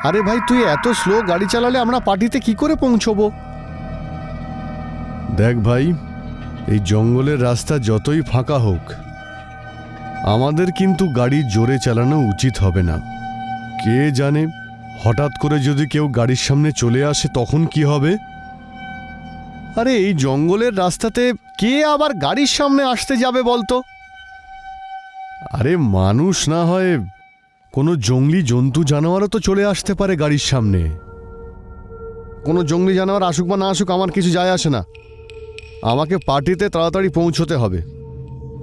আরে ভাই, তুই এত স্লো গাড়ি চালালে আমরা পার্টিতে কি করে পৌঁছবো? দেখ ভাই, এই জঙ্গলের রাস্তা যতই ফাঁকা হোক, আমাদের কিন্তু গাড়ি জোরে চালানো উচিত হবে না। কে জানে, হঠাৎ করে যদি কেউ গাড়ির সামনে চলে আসে তখন কি হবে? আরে এই জঙ্গলের রাস্তাতে কে আবার গাড়ির সামনে আসতে যাবে বলতো? আরে মানুষ না হয় কোনো জঙ্গলি জন্তু জানোয়ারও তো চলে আসতে পারে গাড়ির সামনে। কোনো জঙ্গলি জানোয়ার আসুক বা না আসুক আমার কিছু যায় আসে না। আমাকে পার্টিতে তাড়াতাড়ি পৌঁছতে হবে।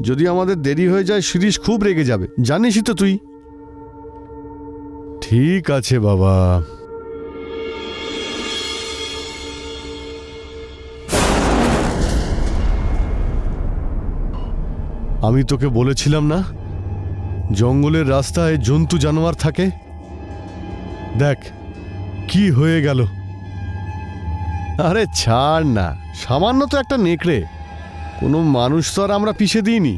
যদি আমাদের দেরি হয়ে যায় শিরিষ খুব রেগে যাবে, জানিসই তো তুই। ঠিক আছে বাবা। আমি তোকে বলেছিলাম না, জঙ্গলের রাস্তায় জন্তু জানোয়ার থাকে। দেখ কি হয়ে গেল। আরে ছাড় না, সামান্য তো একটা নেকড়ে, কোনো মানুষ তো আর আমরা পিষে দিইনি।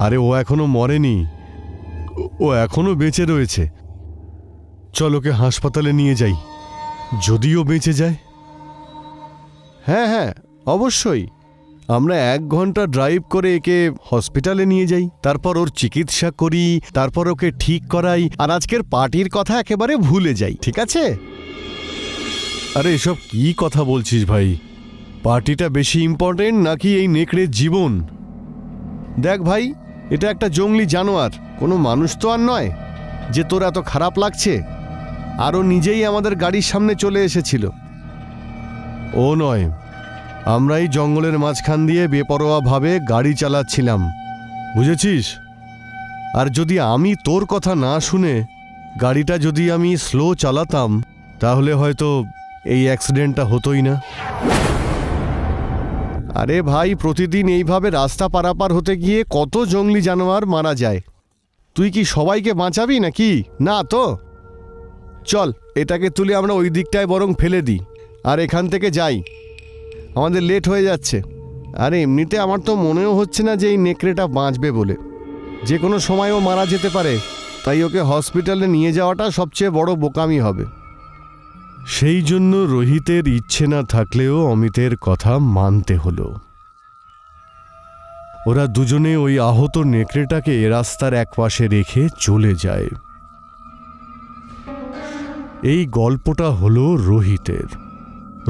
আরে ও এখনো মরেনি, ও এখনো বেঁচে রয়েছে। চল ওকে হাসপাতালে নিয়ে যাই, যদিও বেঁচে যায়। হ্যাঁ হ্যাঁ, অবশ্যই। আমরা 1 ঘন্টা ড্রাইভ করে একে হসপিটালে নিয়ে যাই, তারপর ওর চিকিৎসা করি, তারপর ওকে ঠিক করাই, আর আজকের পার্টির কথা একেবারে ভুলে যাই, ঠিক আছে? আরে এসব কি কথা বলছিস ভাই? পার্টিটা বেশি ইম্পর্টেন্ট নাকি এই নেকড়ের জীবন? দেখ ভাই, এটা একটা জঙ্গলি জানোয়ার, কোনো মানুষ তো আর নয় যে তোর এত খারাপ লাগছে। আরও নিজেই আমাদের গাড়ির সামনে চলে এসেছিল। ও নয়, আমরা এই জঙ্গলের মাঝখান দিয়ে বেপরোয়াভাবে গাড়ি চালাচ্ছিলাম, বুঝেছিস? আর যদি আমি তোর কথা না শুনে গাড়িটা যদি আমি স্লো চালাতাম, তাহলে হয়তো এই অ্যাক্সিডেন্টটা হতোই না। আরে ভাই, প্রতিদিন এইভাবে রাস্তা পারাপার হতে গিয়ে কত জঙ্গলি জানোয়ার মারা যায়। তুই কি সবাইকে বাঁচাবি নাকি? না তো। চল এটাকে তুলে আমরা ওই দিকটায় বরং ফেলে দিই আর এখান থেকে যাই, আমাদের লেট হয়ে যাচ্ছে। আরে এমনিতে আমার তো মনেও হচ্ছে না যে এই নেকড়েটা বাঁচবে বলে। যে কোনো সময় ও মারা যেতে পারে, তাই ওকে হসপিটালে নিয়ে যাওয়াটা সবচেয়ে বড় বোকামি হবে। সেই জন্য রোহিতের ইচ্ছে না থাকলেও অমিতের কথা মানতে হলো। ওরা দুজনে ওই আহত নেকড়েটাকে রাস্তার একপাশে রেখে চলে যায়। এই গল্পটা হলো রোহিতের।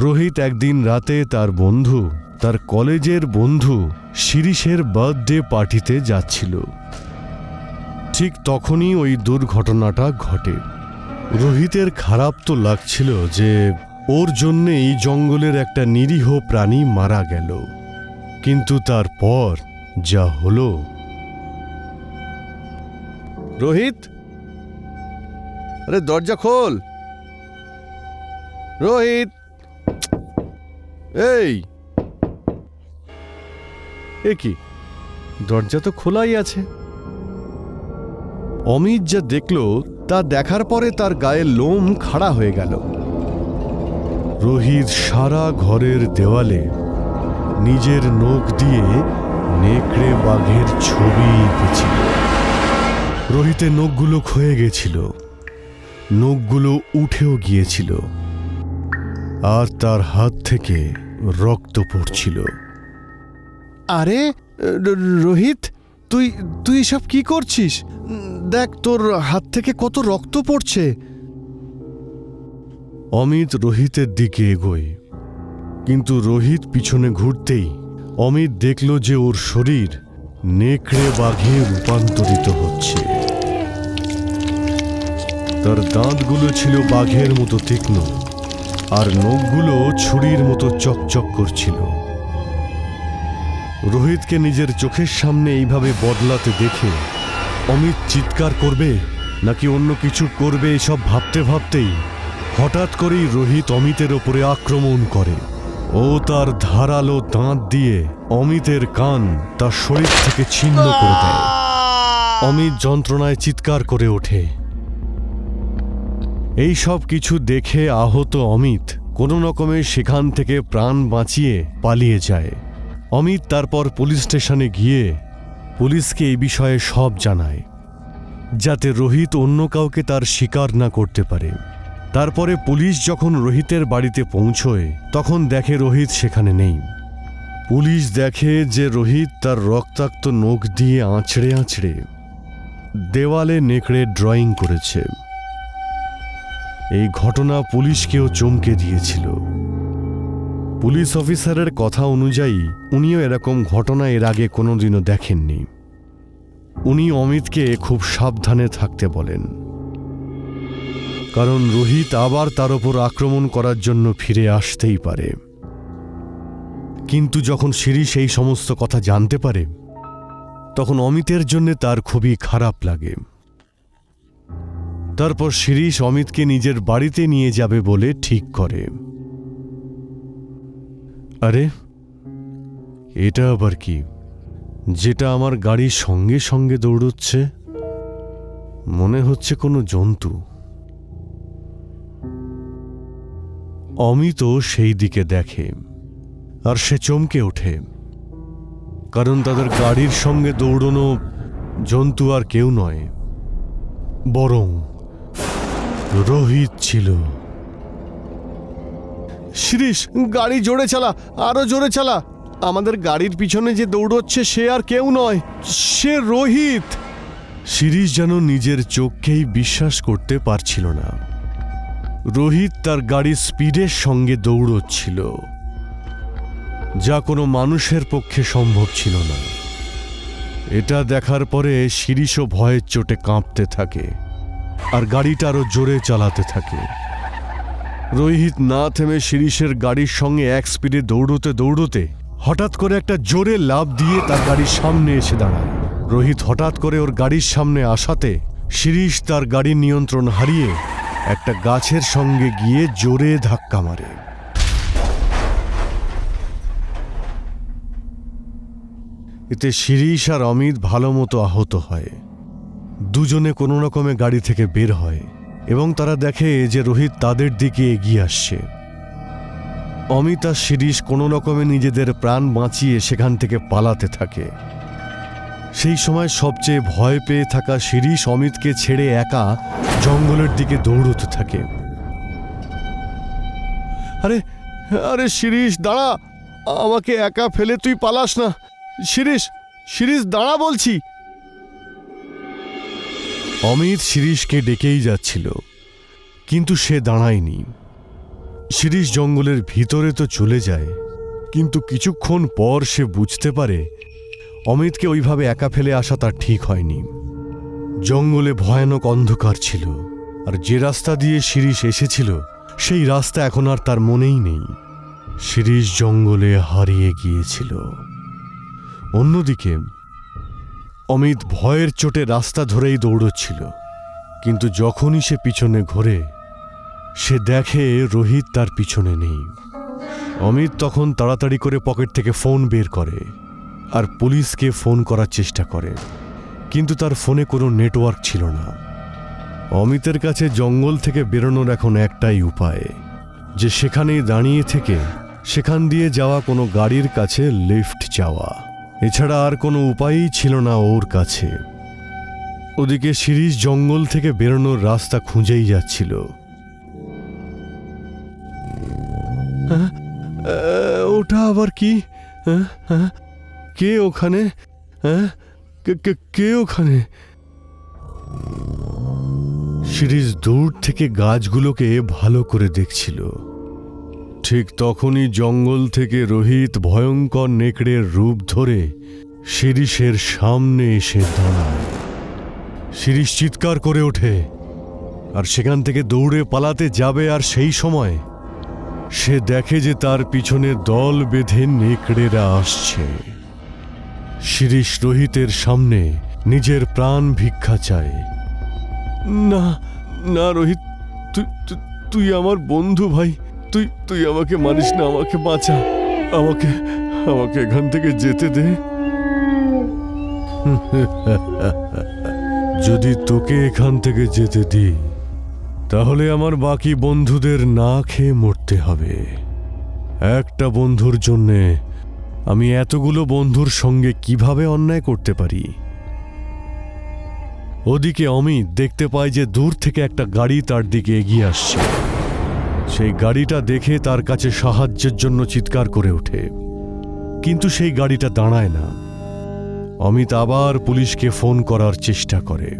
রোহিত একদিন রাতে তার বন্ধু, তার কলেজের বন্ধু শিরিষের বার্থডে পার্টিতে যাচ্ছিল। ঠিক তখনই ওই দুর্ঘটনাটা ঘটে। রোহিতের খারাপ তো লাগছিল যে ওর জন্যে এই জঙ্গলের একটা নিরীহ প্রাণী মারা গেল, কিন্তু তারপর যা হলো। রোহিত, আরে দরজা খোল। রোহিত, এই এ কি, দরজা তো খোলাই আছে। অমিত যা দেখল তা দেখার পরে তার গায়ের লোম খাড়া হয়ে গেল। রোহিত সারা ঘরের দেওয়ালে নিজের নখ দিয়ে নেকড়ে বাঘের ছবি এঁকেছিল। রোহিতের নখগুলো ক্ষয়ে গেছিল, নখগুলো উঠেও গিয়েছিল, আর তার হাত থেকে রক্ত পড়ছিল। আরে রোহিত, তুই এসব কি করছিস? দেখ তোর হাত থেকে কত রক্ত পড়ছে। অমিত রোহিতের দিকে এগোয়, কিন্তু রোহিত পিছনে ঘুরতেই অমিত দেখল যে ওর শরীর নেকড়ে বাঘে রূপান্তরিত হচ্ছে। তার দাঁতগুলো ছিল বাঘের মতো তীক্ষ্ণ, আর নখগুলো ছুরির মতো চকচক করছিল। রোহিতকে নিজের চোখের সামনে এইভাবে বদলাতে দেখে অমিত চিৎকার করবে নাকি অন্য কিছু করবে এসব ভাবতে ভাবতেই হঠাৎ করেই রোহিত অমিতের ওপরে আক্রমণ করে। ও তার ধারালো দাঁত দিয়ে অমিতের কান তার শরীর থেকে ছিন্ন করে দেয়। অমিত যন্ত্রণায় চিৎকার করে ওঠে। এই সব কিছু দেখে আহত অমিত কোনো রকমে সেখান থেকে প্রাণ বাঁচিয়ে পালিয়ে যায়। অমিত তারপর পুলিশ স্টেশনে গিয়ে পুলিশকে এই বিষয়ে সব জানায়। যাতে রোহিত অন্য কাউকে তার শিকার না করতে পারে। তারপরে পুলিশ যখন রোহিতের বাড়িতে পৌঁছয় তখন দেখে রোহিত সেখানে নেই। পুলিশ দেখে যে রোহিত তার রক্তাক্ত নখ দিয়ে আঁচড়ে আঁচড়ে দেওয়ালে নেকড়ে ড্রয়িং করেছে। এই ঘটনা পুলিশকেও চমকে দিয়েছিল। পুলিশ অফিসারের কথা অনুযায়ী উনিও এরকম ঘটনা এর আগে কোনোদিনও দেখেননি। উনি অমিতকে খুব সাবধানে থাকতে বলেন, কারণ রোহিত আবার তার উপর আক্রমণ করার জন্য ফিরে আসতেই পারে। কিন্তু যখন শিরিষ এই সমস্ত কথা জানতে পারে তখন অমিতের জন্য তার খুবই খারাপ লাগে। তারপর শিরিষ অমিতকে নিজের বাড়িতে নিয়ে যাবে বলে ঠিক করে। আরে এটা আবার কি, যেটা আমার গাড়ির সঙ্গে সঙ্গে দৌড়চ্ছে? মনে হচ্ছে কোনো জন্তু। অমিতও সেই দিকে দেখে আর সে চমকে ওঠে, কারণ তাদের গাড়ির সঙ্গে দৌড়নো জন্তু আর কেউ নয়, বরং রোহিত ছিল। শিরিষ, গাড়ি জোরে চালা, আরো জোরে চালা। আমাদের গাড়ির পিছনে যে দৌড়চ্ছে সে আর কেউ নয়, সে রোহিত। শিরিষ যেন নিজের চোখকেই বিশ্বাস করতে পারছিল না। রোহিত তার গাড়ির স্পিডের সঙ্গে দৌড়চ্ছিল, যা কোনো মানুষের পক্ষে সম্ভব ছিল না। এটা দেখার পরে শিরিষও ভয়ের চোটে কাঁপতে থাকে আর গাড়িটা আরো জোরে চালাতে থাকে। রোহিত না থেমে শিরিষের গাড়ির সঙ্গে এক স্পিডে দৌড়তে দৌড়তে হঠাৎ করে একটা জোরে লাফ দিয়ে তার গাড়ির সামনে এসে দাঁড়ায়। রোহিত হঠাৎ করে ওর গাড়ির সামনে আসাতে শিরিষ তার গাড়ির নিয়ন্ত্রণ হারিয়ে একটা গাছের সঙ্গে গিয়ে জোরে ধাক্কা মারে। এতে শিরিষ আর অমিত ভালো মতো আহত হয়। দুজনে কোনো রকমে গাড়ি থেকে বের হয় এবং তারা দেখে যে রোহিত তাদের দিকে এগিয়ে আসছে। অমিত আর শিরিষ কোনো রকমে নিজেদের প্রাণ বাঁচিয়ে সেখান থেকে পালাতে থাকে। সেই সময় সবচেয়ে ভয় পেয়ে থাকা শিরিষ অমিতকে ছেড়ে একা জঙ্গলের দিকে দৌড়তে থাকে। আরে আরে শিরিষ দাঁড়া, আমাকে একা ফেলে তুই পালাস না। শিরিষ, শিরিষ দাঁড়া বলছি। অমিত শিরিষকে ডেকেই যাচ্ছিল, কিন্তু সে দাঁড়ায়নি। শিরিষ জঙ্গলের ভিতরে তো চলে যায়, কিন্তু কিছুক্ষণ পর সে বুঝতে পারে অমিতকে ওইভাবে একা ফেলে আসা তার ঠিক হয়নি। জঙ্গলে ভয়ানক অন্ধকার ছিল, আর যে রাস্তা দিয়ে শিরিষ এসেছিল সেই রাস্তা এখন আর তার মনেই নেই। শিরিষ জঙ্গলে হারিয়ে গিয়েছিল। অন্যদিকে অমিত ভয়ের চোটে রাস্তা ধরেই দৌড়চ্ছিল, কিন্তু যখনই সে পিছনে ঘোরে সে দেখে রোহিত তার পিছনে নেই। অমিত তখন তাড়াতাড়ি করে পকেট থেকে ফোন বের করে আর পুলিশকে ফোন করার চেষ্টা করে, কিন্তু তার ফোনে কোনো নেটওয়ার্ক ছিল না। অমিতের কাছে জঙ্গল থেকে বেরোনোর এখন একটাই উপায়, যে সেখানেই দাঁড়িয়ে থেকে সেখান দিয়ে যাওয়া কোনো গাড়ির কাছে লিফট যাওয়া। এছাড়া আর কোনো উপায়ই ছিল না ওর কাছে। ওদিকে শিরিষ জঙ্গল থেকে বেরোনোর রাস্তা খুঁজেই যাচ্ছিল। ওটা আবার কি? কে ওখানে? কে ওখানে? শিরিষ দূর থেকে গাছগুলোকে ভালো করে দেখছিল। ঠিক তখনই জঙ্গল থেকে রোহিত ভয়ঙ্কর নেকড়ের রূপ ধরে শিরিষের সামনে এসে দাঁড়ায়। শিরিষ চিৎকার করে ওঠে আর সেখান থেকে দৌড়ে পালাতে যাবে, আর সেই সময় সে দেখে যে তার পিছনে দল বেঁধে নেকড়েরা আসছে। শিরিষ রোহিতের সামনে নিজের প্রাণ ভিক্ষা চায়। না না রোহিত, তুই আমার বন্ধু ভাই, তুই আমাকে মারিস না, আমাকে বাঁচা, আমাকে এখান থেকে যেতে দে। যদি তোকে এখান থেকে যেতে দিই তাহলে আমার বাকি বন্ধুদের না খেয়ে মরতে হবে। একটা বন্ধুর জন্যে আমি এতগুলো বন্ধুর সঙ্গে কিভাবে অন্যায় করতে পারি? ওদিকে অমিত দেখতে পায় যে দূর থেকে একটা গাড়ি তার দিকে এগিয়ে আসছে। সেই গাড়িটা দেখে তার কাছে সাহায্যের জন্য চিৎকার করে ওঠে, কিন্তু সেই গাড়িটা দাঁড়ায় না। অমিত আবার পুলিশকে ফোন করার চেষ্টা করে,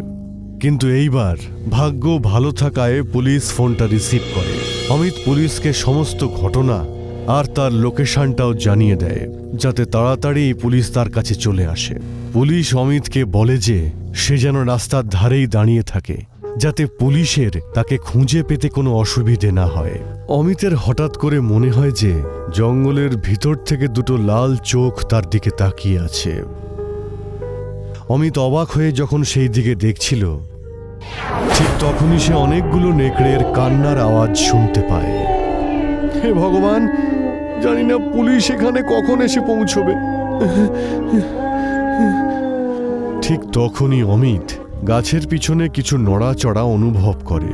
কিন্তু এইবার ভাগ্য ভালো থাকায় পুলিশ ফোনটা রিসিভ করে। অমিত পুলিশকে সমস্ত ঘটনা আর তার লোকেশনটাও জানিয়ে দেয়, যাতে তাড়াতাড়ি পুলিশ তার কাছে চলে আসে। পুলিশ অমিতকে বলে যে সে যেন রাস্তার ধারেই দাঁড়িয়ে থাকে, যাতে পুলিশের তাকে খুঁজে পেতে কোনো অসুবিধে না হয়। অমিতের হঠাৎ করে মনে হয় যে জঙ্গলের ভিতর থেকে দুটো লাল চোখ তার দিকে তাকিয়ে আছে। অমিত অবাক হয়ে যখন সেই দিকে দেখছিল, ঠিক তখনই সে অনেকগুলো নেকড়ের কান্নার আওয়াজ শুনতে পায়। হে ভগবান, জানি না পুলিশ এখানে কখন এসে পৌঁছবে। ঠিক তখনই অমিত গাছের পিছনে কিছু নড়াচড়া অনুভব করে।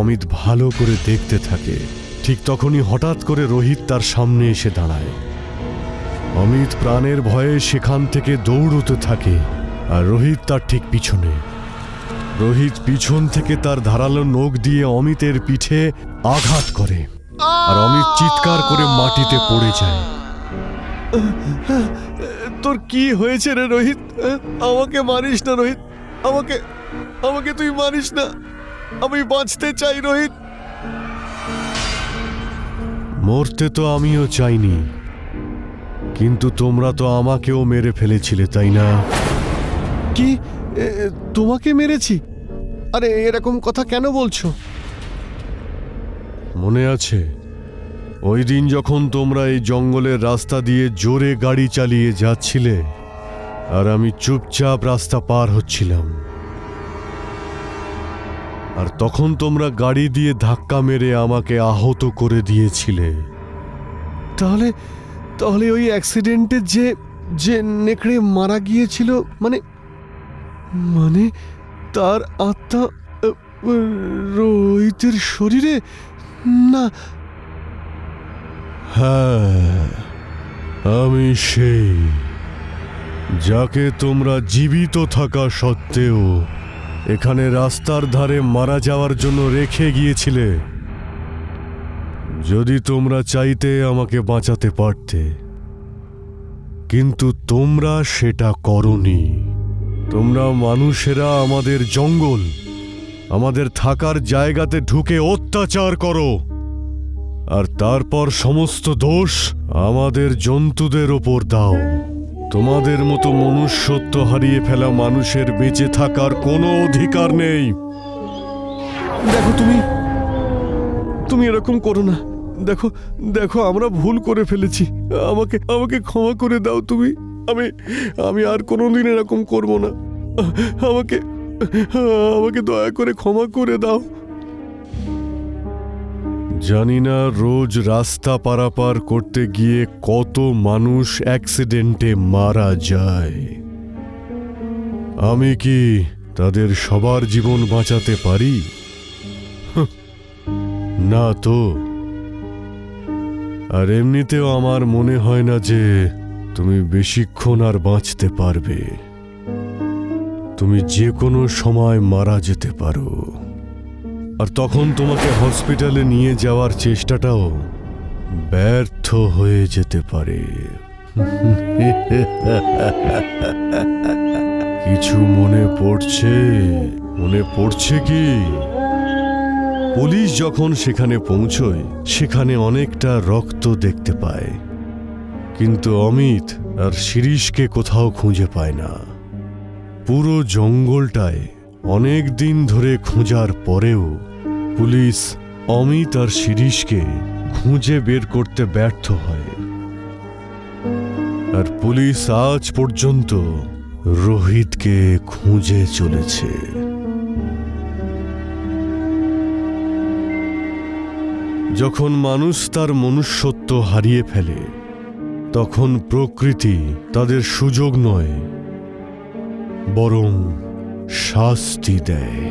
অমিত ভালো করে দেখতে থাকে। ঠিক তখনই হঠাৎ করে রোহিত তার সামনে এসে দাঁড়ায়। অমিত প্রাণের ভয়ে সেখান থেকে দৌড়তে থাকে, আর রোহিত তার ঠিক পিছনে। রোহিত পিছন থেকে তার ধারালো নখ দিয়ে অমিতের পিঠে আঘাত করে, আর অমিত চিৎকার করে মাটিতে পড়ে যায়। তোর কি হয়েছে রে রোহিত? আমাকে মারিস না রোহিত, আমাকে আমাকে তুই মারিস না, আমি বাঁচতে চাই রোহিত। মরতে তো আমিও চাইনি, কিন্তু তোমরা তো আমাকেও মেরে ফেলেছিলে, তাই না? কি, তোমাকে মেরেছি? আরে এরকম কথা কেন বলছো? মনে আছে ওই দিন যখন তোমরা এই জঙ্গলের রাস্তা দিয়ে জোরে গাড়ি চালিয়ে যাচ্ছিলে, আর আমি চুপচাপ রাস্তা পার হচ্ছিলাম, আর তখন তোমরা গাড়ি দিয়ে ধাক্কা মেরে আমাকে আহত করে দিয়েছিলে। তাহলে তাহলে ওই অ্যাক্সিডেন্টে যে যে নেকড়ে মারা গিয়েছিল, মানে মানে তার আত্মা রোহিতের শরীরে? না, হ্যাঁ, আমি সেই যাকে তোমরা জীবিত থাকা সত্ত্বেও এখানে রাস্তার ধারে মারা যাওয়ার জন্য রেখে গিয়েছিলে। যদি তোমরা চাইতে আমাকে বাঁচাতে পারতে, কিন্তু তোমরা সেটা করোনি। তোমরা মানুষেরা আমাদের জঙ্গল, আমাদের থাকার জায়গাতে ঢুকে অত্যাচার করো, আর তারপর সমস্ত দোষ আমাদের জন্তুদের ওপর দাও। তোমাদের মতো মনুষ্যত্ব হারিয়ে ফেলা মানুষের বেঁচে থাকার কোনো অধিকার নেই। দেখো, তুমি এরকম করো না। দেখো দেখো, আমরা ভুল করে ফেলেছি, আমাকে আমাকে ক্ষমা করে দাও তুমি। আমি আর কোনোদিন এরকম করব না। আমাকে আমাকে দয়া করে ক্ষমা করে দাও। জানি না রোজ রাস্তা পারাপার করতে গিয়ে কত মানুষ অ্যাক্সিডেন্টে মারা যায়। আমি কি তাদের সবার জীবন বাঁচাতে পারি? না তো। আর এমনিতেও আমার মনে হয় না যে তুমি বেশিক্ষণ আর বাঁচতে পারবে। তুমি যে কোনো সময় মারা যেতে পারো, আর তখন তোমাকে হসপিটালে নিয়ে যাওয়ার চেষ্টাটাও ব্যর্থ হয়ে যেতে পারে। কিছু মনে পড়ছে কি? পুলিশ যখন সেখানে পৌঁছয়, সেখানে অনেকটা রক্ত দেখতে পায়, কিন্তু অমিত আর শিরিষকে কোথাও খুঁজে পায় না। পুরো জঙ্গলটায় অনেক দিন ধরে খোঁজার পরেও পুলিশ অমিত আর শিরিষকে খুঁজে বের করতে ব্যর্থ হয়। আর পুলিশ আজ পর্যন্ত রোহিতকে খুঁজে চলেছে। যখন মানুষ তার মনুষ্যত্ব হারিয়ে ফেলে, তখন প্রকৃতি তাদের সুযোগ নয়, বরং শাস্তি দেয়।